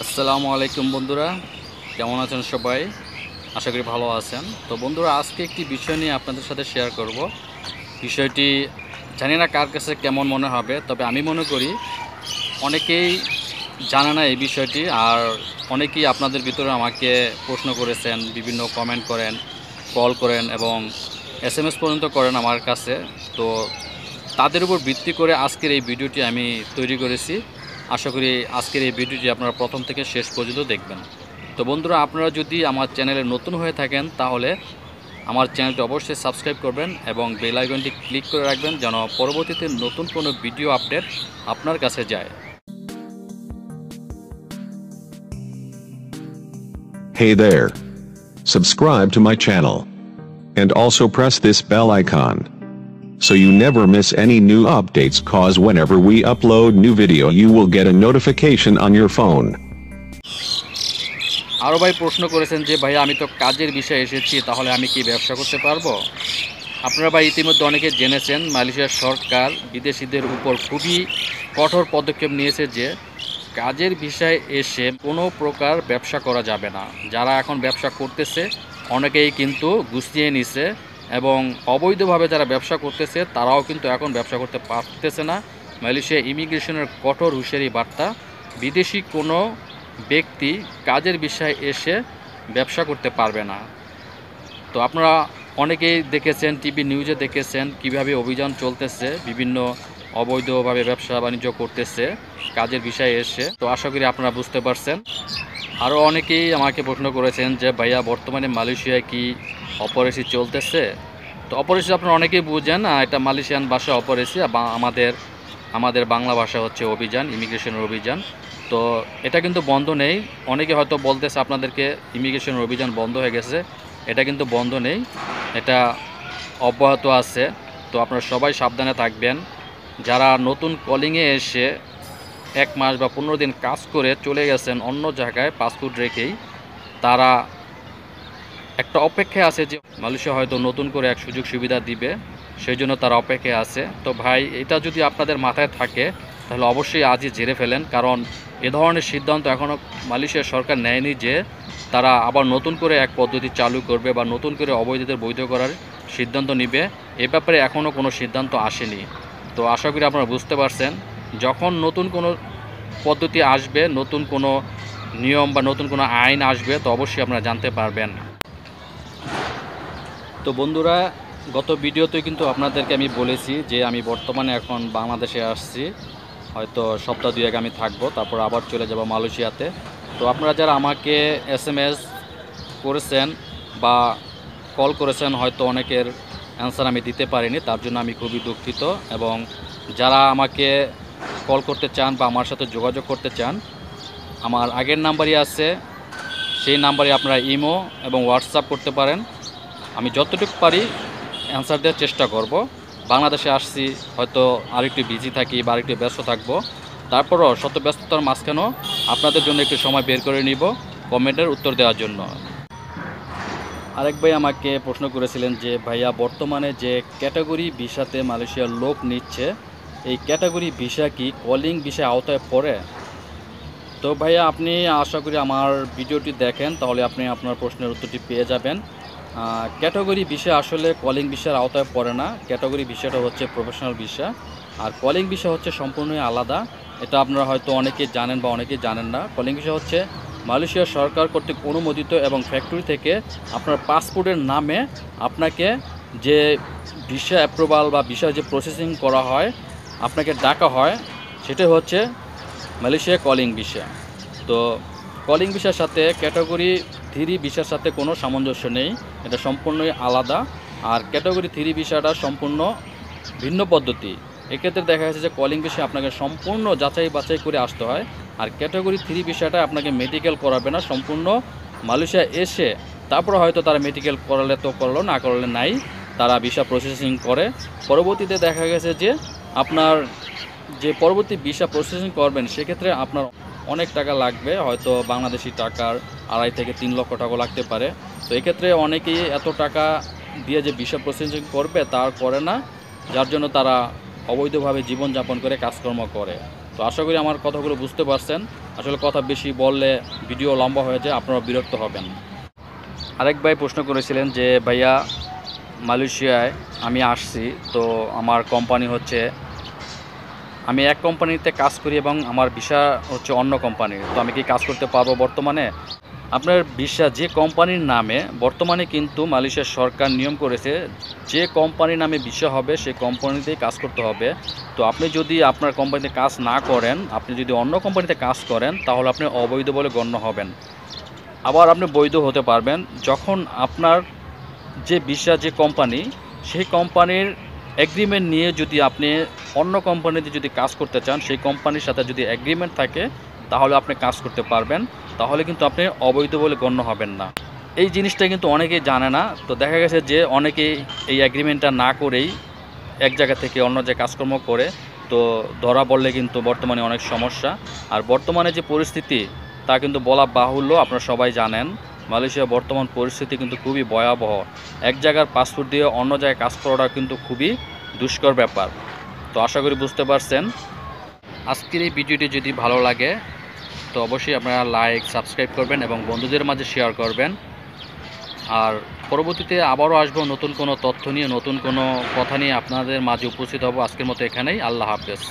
আসসালামু আলাইকুম বন্ধুরা, কেমন আছেন সবাই? আশা করি ভালো আছেন। তো বন্ধুরা, আজকে একটি বিষয় নিয়ে আপনাদের সাথে শেয়ার করব। বিষয়টি জানি না কার কাছে কেমন মনে হবে, তবে আমি মনে করি অনেকেই জানে না এই বিষয়টি। আর অনেকেই আপনাদের ভিতরে আমাকে প্রশ্ন করেছেন, বিভিন্ন কমেন্ট করেন, কল করেন এবং এসএমএস পর্যন্ত করেন আমার কাছে। তো তাদের উপর ভিত্তি করে আজকের এই ভিডিওটি আমি তৈরি করেছি। আশা করি আজকের এই ভিডিওটি আপনারা প্রথম থেকে শেষ পর্যন্ত দেখবেন। তো বন্ধুরা, আপনারা যদি আমার চ্যানেলে নতুন হয়ে থাকেন তাহলে আমার চ্যানেলটি অবশ্যই সাবস্ক্রাইব করবেন এবং বেল আইকনটি ক্লিক করে রাখবেন যেন পরবর্তীতে নতুন কোনো ভিডিও আপডেট আপনার কাছে যায়। Hey there. Subscribe to my channel. And also press this bell icon. So you never miss any new updates, cause whenever we upload new video you will get a notification on your phone. আরও ভাই প্রশ্ন করেছেন যে ভাই আমি তো কাজের বিষয়ে এসেছি, তাহলে আমি কি ব্যবসা করতে পারবো? আপনারা ভাই ইতিমধ্যে অনেকে জেনেছেন মালয়েশিয়ার সরকার বিদেশিদের উপর খুবই কঠোর পদক্ষেপ নিয়েছে যে কাজের বিষয়ে এসে কোনো প্রকার ব্যবসা করা যাবে না। যারা এখন ব্যবসা করতেছে অনেকেই কিন্তু গুছিয়ে নিছে এবং অবৈধভাবে যারা ব্যবসা করতেছে তারাও কিন্তু এখন ব্যবসা করতে পারতেছে না। মালয়েশিয়া ইমিগ্রেশনের কঠোর হুঁশিয়ারি বার্তা, বিদেশি কোনো ব্যক্তি কাজের বিষয়ে এসে ব্যবসা করতে পারবে না। তো আপনারা অনেকেই দেখেছেন, টিভি নিউজে দেখেছেন কিভাবে অভিযান চলতেছে, বিভিন্ন অবৈধভাবে ব্যবসা বাণিজ্য করতেছে কাজের বিষয়ে এসে। তো আশা করি আপনারা বুঝতে পারছেন। আরও অনেকেই আমাকে প্রশ্ন করেছেন যে ভাইয়া বর্তমানে মালয়েশিয়ায় কি অপরেসি চলতেছে? তো অপরেসি আপনারা অনেকেই বুঝেন, এটা মালয়েশিয়ান ভাষা অপরেসি, বা আমাদের বাংলা ভাষা হচ্ছে অভিযান, ইমিগ্রেশনের অভিযান। তো এটা কিন্তু বন্ধ নেই। অনেকে হয়তো বলতেছে আপনাদেরকে ইমিগ্রেশনের অভিযান বন্ধ হয়ে গেছে, এটা কিন্তু বন্ধ নেই, এটা অব্যাহত আছে। তো আপনারা সবাই সাবধানে থাকবেন। যারা নতুন কলিংয়ে এসে 1 মাস বা 15 দিন কাজ করে চলে গেছেন অন্য জায়গায় পাসপোর্ট রেখেই, তারা একটা অপেক্ষায় আছে যে মালয়েশিয়া হয়তো নতুন করে এক সুযোগ সুবিধা দিবে, সেই জন্য তারা অপেক্ষায় আছে। তো ভাই, এটা যদি আপনাদের মাথায় থাকে তাহলে অবশ্যই আজই ঝেড়ে ফেলেন, কারণ এ ধরনের সিদ্ধান্ত এখনও মালয়েশিয়ার সরকার নেয়নি যে তারা আবার নতুন করে এক পদ্ধতি চালু করবে বা নতুন করে অবৈধদের বৈধ করার সিদ্ধান্ত নেবে। এ ব্যাপারে এখনও কোনো সিদ্ধান্ত আসেনি। তো আশা করি আপনারা বুঝতে পারছেন, যখন নতুন কোনো পদ্ধতি আসবে, নতুন কোনো নিয়ম বা নতুন কোনো আইন আসবে, তো অবশ্যই আপনারা জানতে পারবেন। তো বন্ধুরা, গত ভিডিওতে কিন্তু আপনাদেরকে আমি বলেছি যে আমি বর্তমানে এখন বাংলাদেশে আসছি, হয়তো সপ্তাহ 2 আমি থাকবো, তারপর আবার চলে যাব মালয়েশিয়াতে। তো আপনারা যারা আমাকে এসএমএস করেছেন বা কল করেছেন, হয়তো অনেকের অ্যান্সার আমি দিতে পারিনি, তার জন্য আমি খুবই দুঃখিত। এবং যারা আমাকে কল করতে চান বা আমার সাথে যোগাযোগ করতে চান, আমার আগের নাম্বারই আছে, সেই নাম্বারে আপনারা ইমো এবং হোয়াটসঅ্যাপ করতে পারেন। আমি যতটুকু পারি অ্যান্সার দেওয়ার চেষ্টা করব। বাংলাদেশে আসছি, হয়তো আরেকটু বিজি থাকি বা আরেকটু ব্যস্ত থাকবো, তারপরও শত ব্যস্ততার মাঝখানেও আপনাদের জন্য একটু সময় বের করে নিব কমেন্টের উত্তর দেওয়ার জন্য। আরেক ভাই আমাকে প্রশ্ন করেছিলেন যে ভাইয়া বর্তমানে যে ক্যাটাগরি ভিসাতে মালয়েশিয়ার লোক নিচ্ছে, এই ক্যাটাগরি ভিসা কি কলিং ভিসার আওতায় পড়ে? তো ভাইয়া, আপনি আশা করি আমার ভিডিওটি দেখেন, তাহলে আপনি আপনার প্রশ্নের উত্তরটি পেয়ে যাবেন। ক্যাটাগরি ভিসা আসলে কলিং ভিসার আওতায় পড়ে না। ক্যাটাগরি ভিসাটা হচ্ছে professional visa, are calling visa হচ্ছে সম্পূর্ণই আলাদা। এটা আপনারা হয়তো অনেকেই জানেন বা অনেকেই জানেন না। কলিং ভিসা হচ্ছে মালয়েশিয়ার সরকার কর্তৃক অনুমোদিত এবং ফ্যাক্টরি থেকে আপনার পাসপোর্টের নামে আপনাকে যে ভিসা অ্যাপ্রুভাল বা ভিসা যে প্রসেসিং করা হয়, আপনাকে ডাকা হয়, সেটাই হচ্ছে মালয়েশিয়া কলিং ভিসা। তো কলিং ভিসার সাথে ক্যাটাগরি 3 ভিসার সাথে কোনো সামঞ্জস্য নেই, এটা সম্পূর্ণই আলাদা। আর ক্যাটাগরি 3 ভিসাটা সম্পূর্ণ ভিন্ন পদ্ধতি। এক্ষেত্রে দেখা যাচ্ছে যে কলিং ভিসা আপনাকে সম্পূর্ণ যাচাই বাছাই করে আসতে হয়, আর ক্যাটাগরি 3 ভিসাটা আপনাকে মেডিকেল করাবে না। সম্পূর্ণ মালয়েশিয়া এসে তারপরে হয়তো তারা মেডিকেল করালে তো করলো, না করলে নাই, তারা ভিসা প্রসেসিং করে। পরবর্তীতে দেখা গেছে যে আপনার যে পরবর্তী ভিসা প্রসেসিং করবেন, সেক্ষেত্রে আপনার অনেক টাকা লাগবে, হয়তো বাংলাদেশি টাকার 2.5 থেকে 3 লক্ষ টাকা লাগতে পারে। তো এক্ষেত্রে অনেকেই এত টাকা দিয়ে যে ভিসা প্রসেসিং করবে তা করে না, যার জন্য তারা অবৈধভাবে জীবনযাপন করে কাজকর্ম করে। তো আশা করি আমার কথাগুলো বুঝতে পারছেন। আসলে কথা বেশি বললে ভিডিও লম্বা হয়ে যায়, আপনারা বিরক্ত হবেন। আরেক ভাই প্রশ্ন করেছিলেন যে ভাইয়া মালয়েশিয়ায় আমি আসছি, তো আমার কোম্পানি হচ্ছে, আমি এক কোম্পানিতে কাজ করি এবং আমার ভিসা হচ্ছে অন্য কোম্পানির, তো আমি কি কাজ করতে পারবো বর্তমানে? আপনার ভিসা যে কোম্পানির নামে, বর্তমানে কিন্তু মালয়েশিয়ার সরকার নিয়ম করেছে যে কোম্পানির নামে ভিসা হবে সেই কোম্পানিতেই কাজ করতে হবে। তো আপনি যদি আপনার কোম্পানিতে কাজ না করেন, আপনি যদি অন্য কোম্পানিতে কাজ করেন, তাহলে আপনি অবৈধ বলে গণ্য হবেন। আবার আপনি বৈধ হতে পারবেন যখন আপনার যে ভিসা যে কোম্পানি, সেই কোম্পানির এগ্রিমেন্ট নিয়ে যদি আপনি অন্য কোম্পানিতে যদি কাজ করতে চান, সেই কোম্পানির সাথে যদি এগ্রিমেন্ট থাকে, তাহলে আপনি কাজ করতে পারবেন। তাহলে কিন্তু আপনি অবৈধ বলে গণ্য হবেন না। এই জিনিসটা কিন্তু অনেকেই জানে না। তো দেখা গেছে যে অনেকেই এই এগ্রিমেন্টটা না করেই এক জায়গা থেকে অন্য জায়গায় কাজকর্ম করে, তো ধরা পড়লে কিন্তু বর্তমানে অনেক সমস্যা। আর বর্তমানে যে পরিস্থিতি তা কিন্তু বলা বাহুল্য, আপনারা সবাই জানেন মালয়েশিয়ার বর্তমান পরিস্থিতি কিন্তু খুবই ভয়াবহ। এক জায়গার পাসপোর্ট দিয়ে অন্য জায়গায় কাজ করাটা কিন্তু খুবই দুষ্কর ব্যাপার। তো আশা করি বুঝতে পারছেন। আজকের এই ভিডিওটি যদি ভালো লাগে তো অবশ্যই আপনারা লাইক, সাবস্ক্রাইব করবেন এবং বন্ধুদের মাঝে শেয়ার করবেন। আর পরবর্তীতে আবারও আসবো নতুন কোনো তথ্য নিয়ে, নতুন কোনো কথা নিয়ে আপনাদের মাঝে উপস্থিত হব। আজকের মতো এখানেই, আল্লাহ হাফেজ।